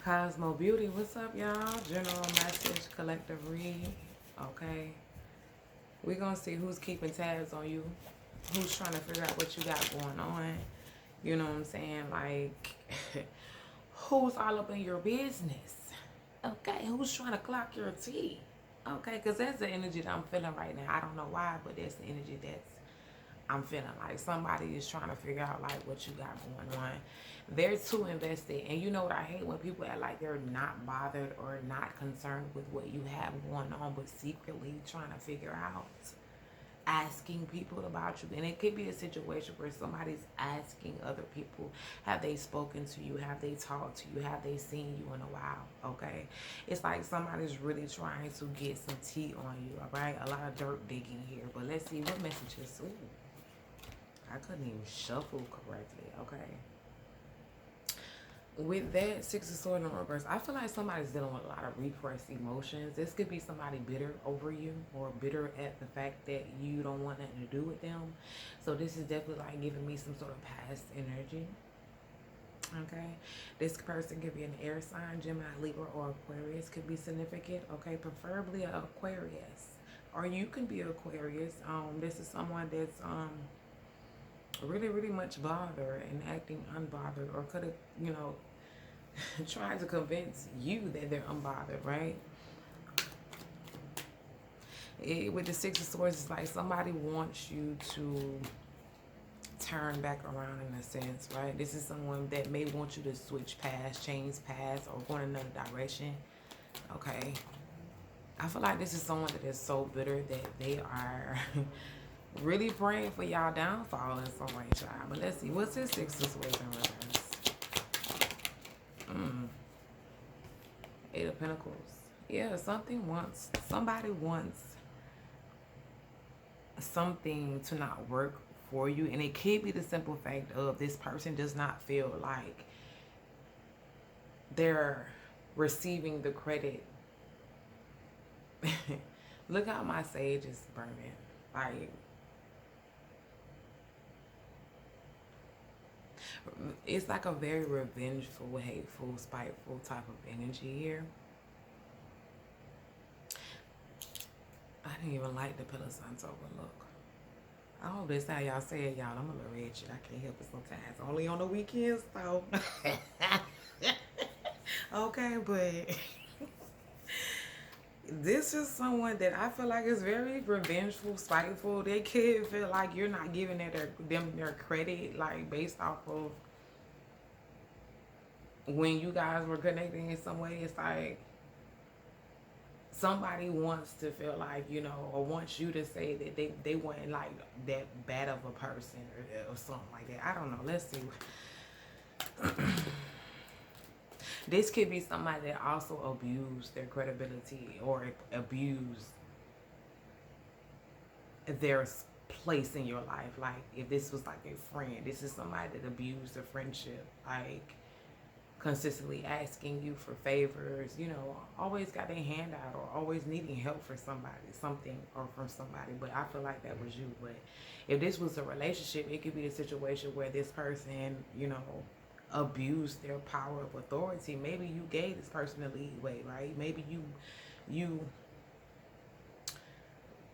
Cosmo Beauty, what's up, y'all? General message, collective read. Okay. We're going to see who's keeping tabs on you, who's trying to figure out what you got going on. You know what I'm saying? Like, who's all up in your business? Okay. Who's trying to clock your tea? Okay. Because that's the energy that I'm feeling right now. I don't know why, but that's the energy that's I'm feeling like somebody is trying to figure out like what you got going on. They're too invested. And you know what I hate when people act like they're not bothered or not concerned with what you have going on, but secretly trying to figure out, asking people about you. And it could be a situation where somebody's asking other people, have they spoken to you? Have they talked to you? Have they seen you in a while? Okay. It's like somebody's really trying to get some tea on you. All right. A lot of dirt digging here, but let's see what messages. Ooh. I couldn't even shuffle correctly. Okay. With that Six of Swords in reverse, I feel like somebody's dealing with a lot of repressed emotions. This could be somebody bitter over you or bitter at the fact that you don't want nothing to do with them. So this is definitely like giving me some sort of past energy. Okay. This person could be an air sign, Gemini, Libra, or Aquarius. Could be significant. Okay. Preferably an Aquarius. Or you can be Aquarius. This is someone that's really much bothered and acting unbothered, or could have, you know, tried to convince you that they're unbothered, right? With the Six of Swords, it's like somebody wants you to turn back around in a sense, right? This is someone that may want you to switch paths, change paths, or go in another direction. Okay. I feel like this is someone that is so bitter that they are really praying for y'all downfall in some way, child. But let's see. What's this Six of Swords in reverse? Eight of Pentacles. Yeah, somebody wants something to not work for you. And it could be the simple fact of this person does not feel like they're receiving the credit. Look how my sage is burning. Like, it's like a very revengeful, hateful, spiteful type of energy here. I didn't even like the Pillar Santo, but look. I hope that's how y'all say it, y'all. I'm a little red shit. I can't help it sometimes. Only on the weekends, though. Okay, but this is someone that I feel like is very revengeful, spiteful. They could feel like you're not giving them their credit, like based off of when you guys were connecting in some way. It's like somebody wants to feel like, you know, or wants you to say that they weren't like that bad of a person or something like that. I don't know. Let's see. This could be somebody that also abused their credibility or abused their place in your life. Like if this was like a friend, this is somebody that abused a friendship, like consistently asking you for favors, you know, always got their hand out or always needing help for somebody, something or from somebody. But I feel like that was you. But if this was a relationship, it could be a situation where this person, you know, abused their power of authority. Maybe you gave this person a leeway, right? Maybe you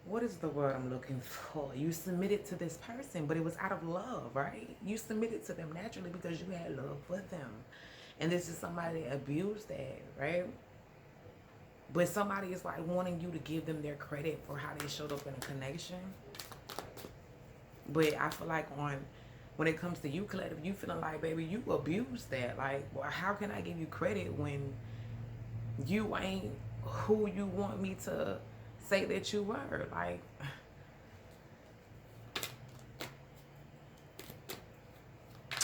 what is the word I'm looking for? You submitted to this person, but it was out of love, right? You submitted to them naturally because you had love for them. And this is somebody that abused that, right? But somebody is like wanting you to give them their credit for how they showed up in a connection. But I feel like when it comes to you, collective, you feeling like, baby, you abused that. Like, well, how can I give you credit when you ain't who you want me to say that you were? Like,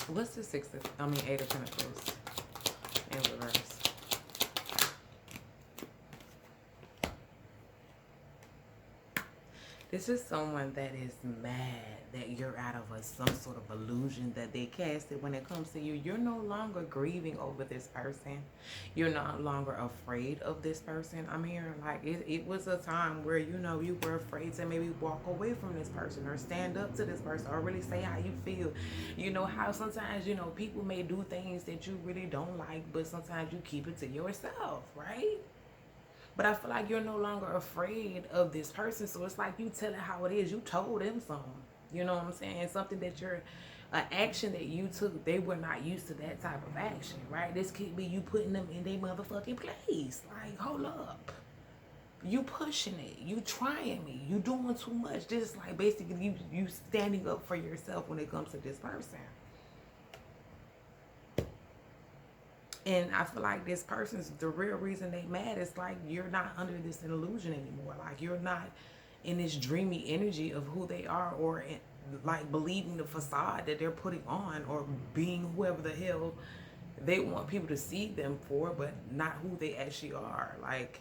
what's the Eight of Pentacles in reverse? This is someone that is mad that you're out of some sort of illusion that they casted when it comes to you. You're no longer grieving over this person. You're no longer afraid of this person. I'm hearing like it was a time where, you know, you were afraid to maybe walk away from this person or stand up to this person or really say how you feel. You know how sometimes, you know, people may do things that you really don't like, but sometimes you keep it to yourself, right? But I feel like you're no longer afraid of this person. So it's like you tell it how it is. You told them something. You know what I'm saying? Something that you're, an action that you took, they were not used to that type of action, right? This could be you putting them in their motherfucking place. Like, hold up. You pushing it. You trying me. You doing too much. This is like basically you standing up for yourself when it comes to this person. And I feel like this person's, the real reason they mad is like you're not under this illusion anymore. Like you're not in this dreamy energy of who they are, or in, like believing the facade that they're putting on, or being whoever the hell they want people to see them for, but not who they actually are. Like,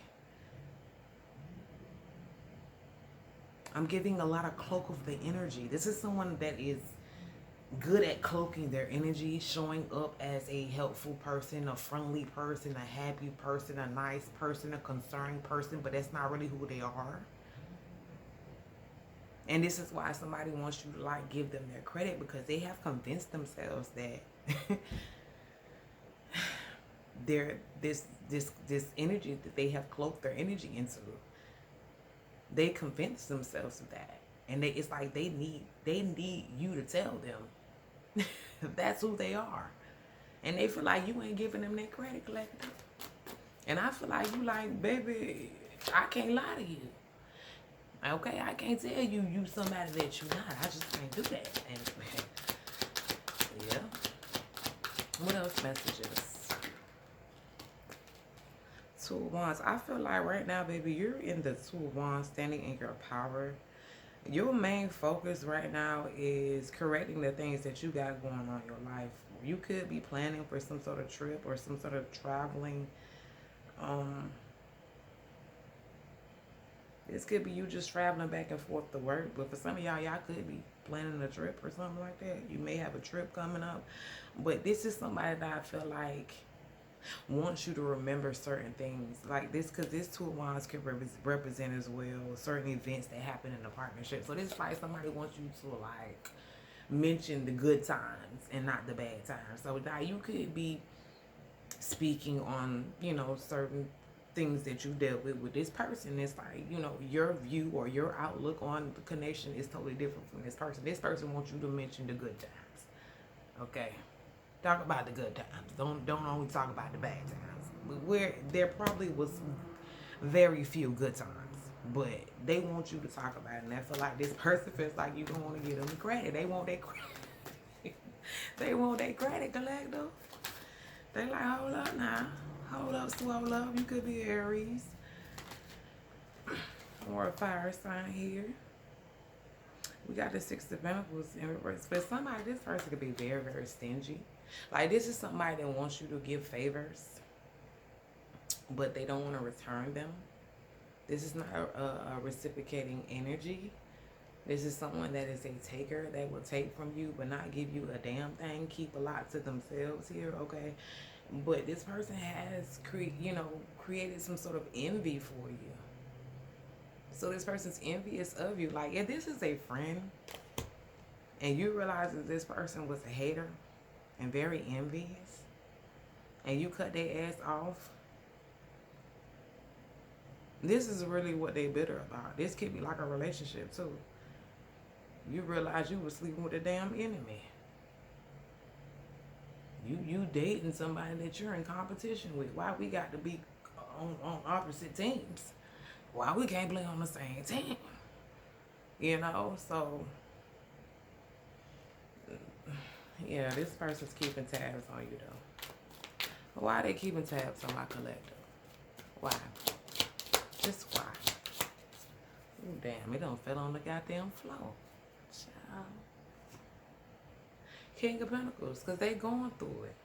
I'm getting a lot of cloak of the energy. This is someone that is good at cloaking their energy, showing up as a helpful person, a friendly person, a happy person, a nice person, a concerned person, but that's not really who they are. And this is why somebody wants you to like give them their credit, because they have convinced themselves that they're this energy that they have cloaked their energy into. They convince themselves of that, and it's like they need you to tell them that's who they are, and they feel like you ain't giving them their credit, collective. And I feel like you like, baby, I can't lie to you. Okay, I can't tell you somebody that you're not. I just can't do that. And yeah. What else messages? Two of Wands. I feel like right now, baby, you're in the Two of Wands, standing in your power. Your main focus right now is correcting the things that you got going on in your life. You could be planning for some sort of trip or some sort of traveling. This could be you just traveling back and forth to work. But for some of y'all could be planning a trip or something like that. You may have a trip coming up. But this is somebody that I feel like wants you to remember certain things like this, because this Two of Wands can represent as well certain events that happen in a partnership. So this is like somebody wants you to like mention the good times and not the bad times. So now you could be speaking on, you know, certain things that you dealt with this person. It's like, you know, your view or your outlook on the connection is totally different from this person. This person wants you to mention the good times. Okay, talk about the good times. Don't only talk about the bad times. Where there probably was very few good times, but they want you to talk about it. And I feel like this person feels like you don't want to give them the credit. They want their credit. They want their credit, collector. They like, hold up now. Hold up, slow up. You could be Aries or a fire sign here. We got the Six of Pentacles in reverse. But somebody, this person could be very, very stingy. Like, this is somebody that wants you to give favors, but they don't want to return them. This is not a reciprocating energy. This is someone that is a taker, that will take from you but not give you a damn thing. Keep a lot to themselves here, okay? But this person has created some sort of envy for you. So this person's envious of you. Like, if this is a friend and you realize that this person was a hater and very envious, and you cut their ass off, this is really what they bitter about. This could be like a relationship too. You realize you were sleeping with a damn enemy. You dating somebody that you're in competition with. Why we got to be on opposite teams? Why we can't play on the same team? You know, so yeah, this person's keeping tabs on you though. Why are they keeping tabs on my collective? Why? Just why? Ooh, damn, it don't fell on the goddamn floor. Child. King of Pentacles, because they going through it.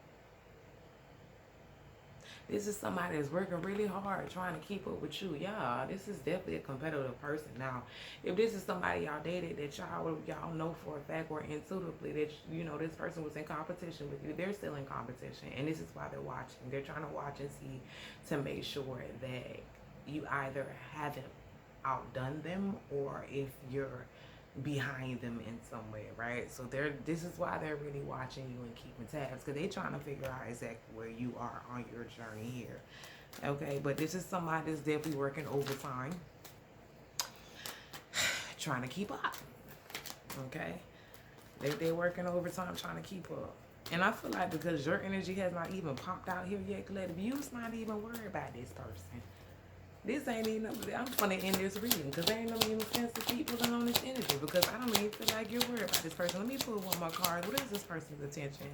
This is somebody that's working really hard trying to keep up with you. Yeah, this is definitely a competitive person. Now, if this is somebody y'all dated that y'all know for a fact or intuitively that, you know, this person was in competition with you, they're still in competition. And this is why they're watching. They're trying to watch and see to make sure that you either haven't outdone them or if you're behind them in some way, right? So this is why they're really watching you and keeping tabs, because they're trying to figure out exactly where you are on your journey here. Okay, but this is somebody that's definitely working overtime, trying to keep up. Okay, they're working overtime trying to keep up. And I feel like because your energy has not even popped out here yet, collective, you's not even worried about this person. This ain't even, I'm gonna end this reading because there ain't no even sense to keep pulling on this energy because I don't even feel like you're worried about this person. Let me pull one more card. What is this person's attention?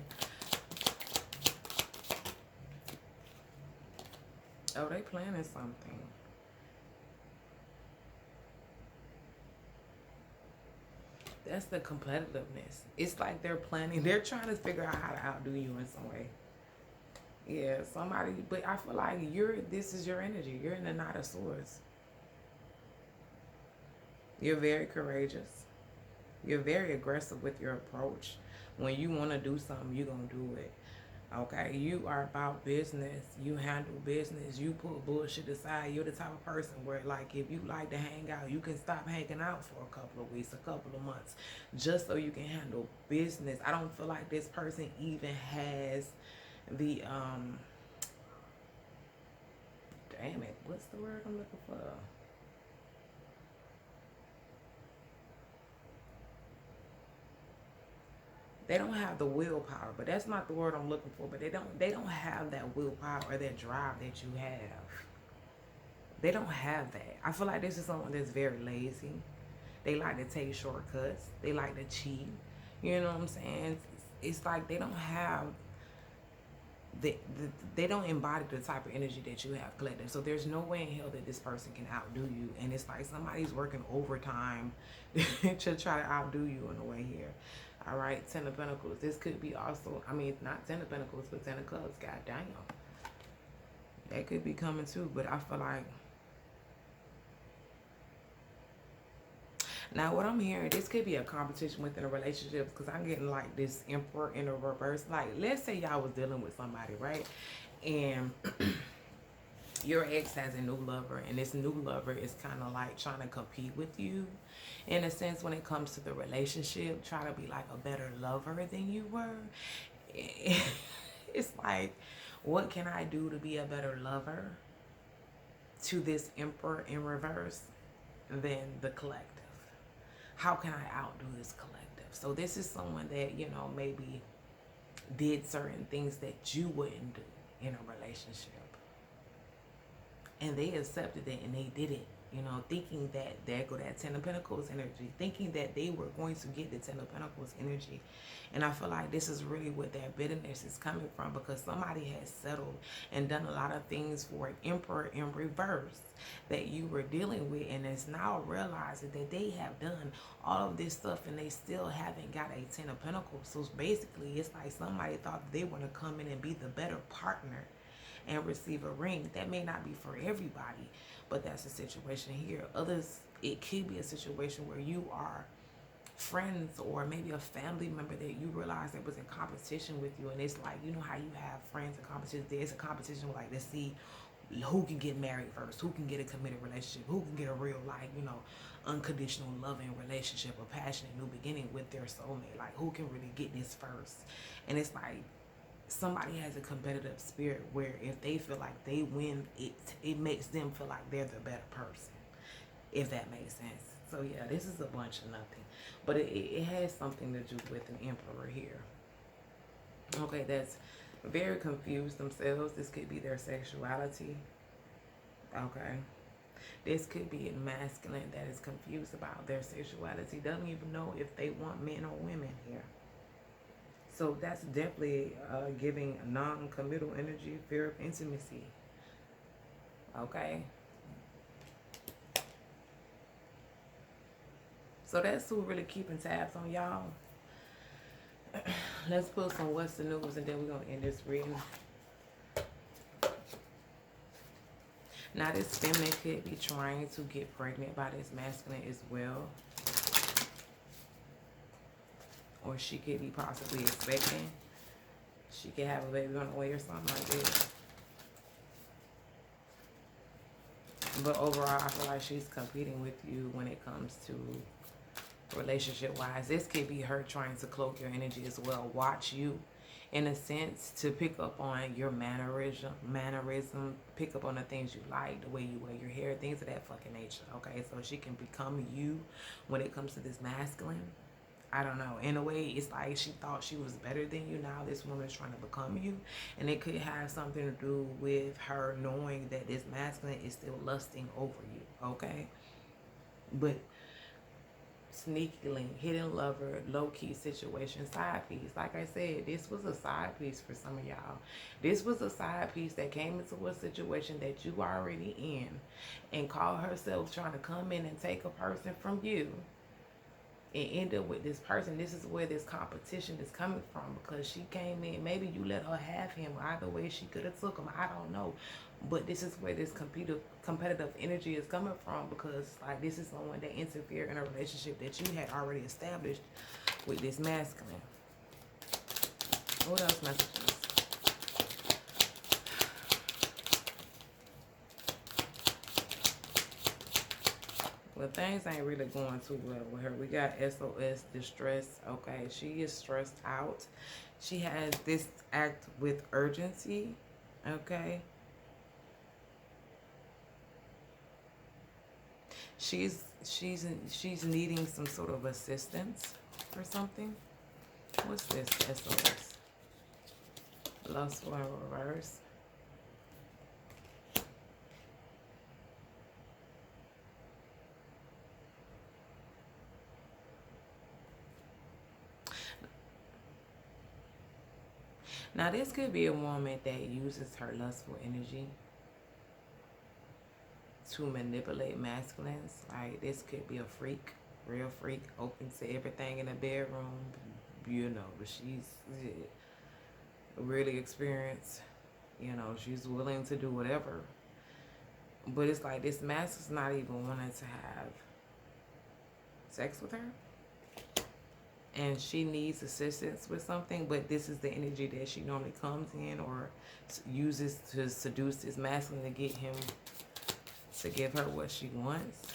Oh, they planning something. That's the competitiveness. It's like they're planning. They're trying to figure out how to outdo you in some way. Yeah, somebody, but I feel like this is your energy. You're in the Knight of Swords. You're very courageous. You're very aggressive with your approach. When you want to do something, you're going to do it. Okay? You are about business. You handle business. You put bullshit aside. You're the type of person where, like, if you like to hang out, you can stop hanging out for a couple of weeks, a couple of months, just so you can handle business. I don't feel like this person even has the damn it, what's the word I'm looking for? They don't have the willpower, but that's not the word I'm looking for. But they don't have that willpower or that drive that you have. They don't have that. I feel like this is someone that's very lazy. They like to take shortcuts. They like to cheat. You know what I'm saying? It's like they don't have they don't embody the type of energy that you have, collective. So there's no way in hell that this person can outdo you. And it's like somebody's working overtime to try to outdo you in a way here. All right, Ten of Pentacles. This could be also, I mean, not Ten of Pentacles, but Ten of Cups. God damn. That could be coming too, but I feel like, now what I'm hearing, this could be a competition within a relationship because I'm getting like this Emperor in a reverse. Like, let's say y'all was dealing with somebody, right? And your ex has a new lover, and this new lover is kind of like trying to compete with you in a sense when it comes to the relationship, try to be like a better lover than you were. It's like, what can I do to be a better lover to this Emperor in reverse than the collective? How can I outdo this collective? So this is someone that, you know, maybe did certain things that you wouldn't do in a relationship. And they accepted it and they did it, you know, thinking that there go that Ten of Pentacles energy, thinking that they were going to get the Ten of Pentacles energy. And I feel like this is really what that bitterness is coming from, because somebody has settled and done a lot of things for an Emperor in reverse that you were dealing with, and is now realizing that they have done all of this stuff and they still haven't got a Ten of Pentacles. So basically it's like somebody thought they want to come in and be the better partner and receive a ring. That may not be for everybody, but that's the situation here. Others, it could be a situation where you are friends or maybe a family member that you realize that was in competition with you, and it's like, you know how you have friends in competition, there's a competition like, let's see who can get married first, who can get a committed relationship, who can get a real, like, you know, unconditional loving relationship, a passionate new beginning with their soulmate, like who can really get this first. And it's like somebody has a competitive spirit where if they feel like they win, it makes them feel like they're the better person, if that makes sense. So yeah, this is a bunch of nothing, but it has something to do with an Emperor here. Okay, that's very confused themselves. This could be their sexuality. Okay, this could be a masculine that is confused about their sexuality, doesn't even know if they want men or women here. So that's definitely giving non-committal energy, fear of intimacy. Okay. So that's who really keeping tabs on y'all. Let's put some what's the news and then we're going to end this reading. Now this feminine could be trying to get pregnant by this masculine as well. Or she could be possibly expecting. She could have a baby on the way or something like that. But overall, I feel like she's competing with you when it comes to relationship-wise. This could be her trying to cloak your energy as well. Watch you, in a sense, to pick up on your mannerism, pick up on the things you like, the way you wear your hair, things of that fucking nature, okay? So she can become you when it comes to this masculine. I don't know. In a way, it's like she thought she was better than you. Now this woman is trying to become you. And it could have something to do with her knowing that this masculine is still lusting over you, okay? But sneaky link, hidden lover, low-key situation, side piece. Like I said, this was a side piece for some of y'all. This was a side piece that came into a situation that you already in and called herself trying to come in and take a person from you and end up with this person. This is where this competition is coming from, because she came in, maybe you let her have him, either way she could have took him, I don't know, but this is where this competitive energy is coming from, because like this is someone that interfered in a relationship that you had already established with this masculine. What else messages? Well, things ain't really going too well with her. We got SOS, distress. Okay, she is stressed out. She has this act with urgency. Okay. She's needing some sort of assistance or something. What's this SOS? Lustful in reverse. Now, this could be a woman that uses her lustful energy to manipulate masculines. Like, this could be a freak, real freak, open to everything in the bedroom, you know, but she's really experienced, you know, she's willing to do whatever. But it's like this masculine's not even wanting to have sex with her. And she needs assistance with something, but this is the energy that she normally comes in or uses to seduce this masculine to get him to give her what she wants.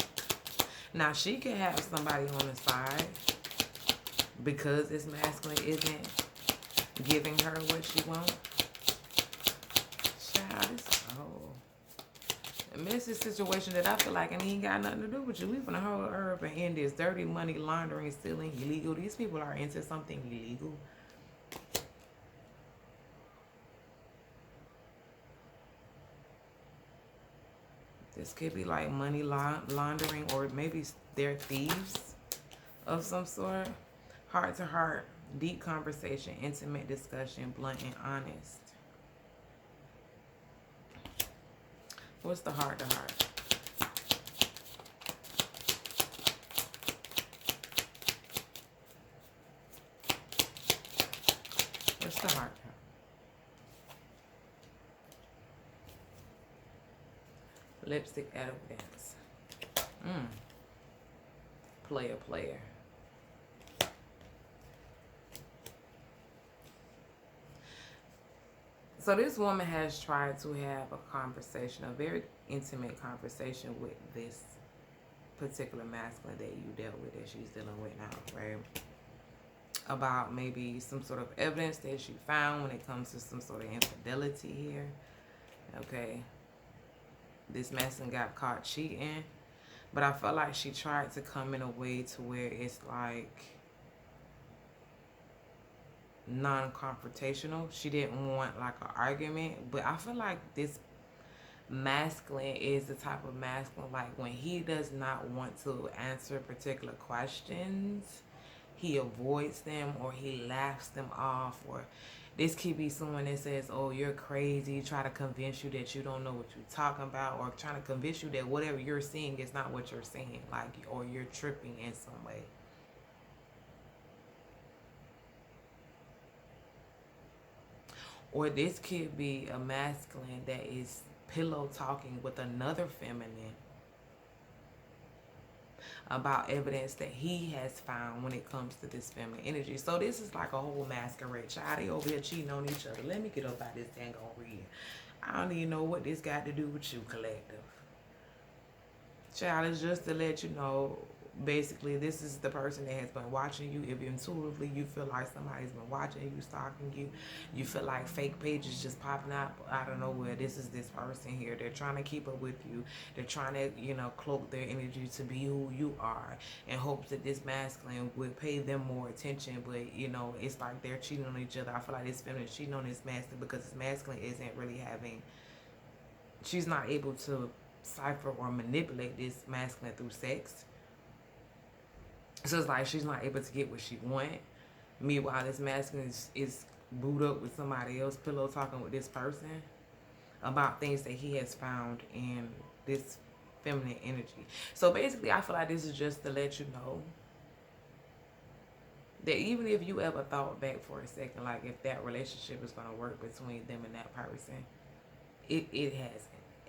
Now, she could have somebody on the side because this masculine isn't giving her what she wants. Child, this a messy situation that I feel like it ain't got nothing to do with you. We finna hold her up and end this dirty money laundering, stealing, illegal. These people are into something illegal. This could be like money laundering, or maybe they're thieves of some sort. Heart to heart, deep conversation, intimate discussion, blunt and honest. What's the heart to heart? What's the heart? Lipstick evidence. Player. So this woman has tried to have a conversation, a very intimate conversation with this particular masculine that you dealt with, that she's dealing with now, right? About maybe some sort of evidence that she found when it comes to some sort of infidelity here. Okay. This masculine got caught cheating. But I felt like she tried to come in a way to where it's like non-confrontational. She didn't want like an argument. But I feel like this masculine is the type of masculine, like when he does not want to answer particular questions, he avoids them or he laughs them off. Or this could be someone that says, oh, you're crazy, try to convince you that you don't know what you're talking about, or trying to convince you that whatever you're seeing is not what you're seeing, like, or you're tripping in some way. Or this could be a masculine that is pillow talking with another feminine about evidence that he has found when it comes to this feminine energy. So this is like a whole masquerade. Child, they over here cheating on each other. Let me get up out this dang on read. I don't even know what this got to do with you, collective. Child, is just to let you know, basically, this is the person that has been watching you. If intuitively you feel like somebody's been watching you, stalking you, you feel like fake pages just popping up out of nowhere. This is this person here. They're trying to keep up with you. They're trying to, you know, cloak their energy to be who you are in hopes that this masculine would pay them more attention. But, you know, it's like they're cheating on each other. I feel like this feminine is cheating on this masculine because this masculine isn't really having, she's not able to cipher or manipulate this masculine through sex. So it's like she's not able to get what she want. Meanwhile, this masculine is booed up with somebody else, pillow talking with this person about things that he has found in this feminine energy. So basically, I feel like this is just to let you know that even if you ever thought back for a second, like if that relationship is going to work between them and that person, it hasn't.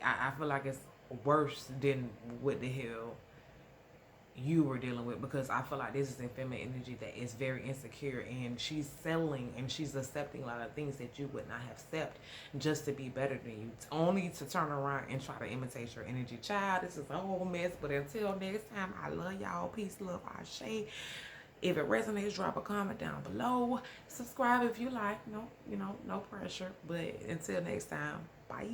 I feel like it's worse than what the hell you were dealing with, because I feel like this is a feminine energy that is very insecure, and she's settling and she's accepting a lot of things that you would not have accepted just to be better than you, only to turn around and try to imitate your energy. Child, this is a whole mess, but until next time, I love y'all. Peace, love, Ashe. If it resonates, drop a comment down below. Subscribe if you like. No, you know, no pressure. But until next time, bye.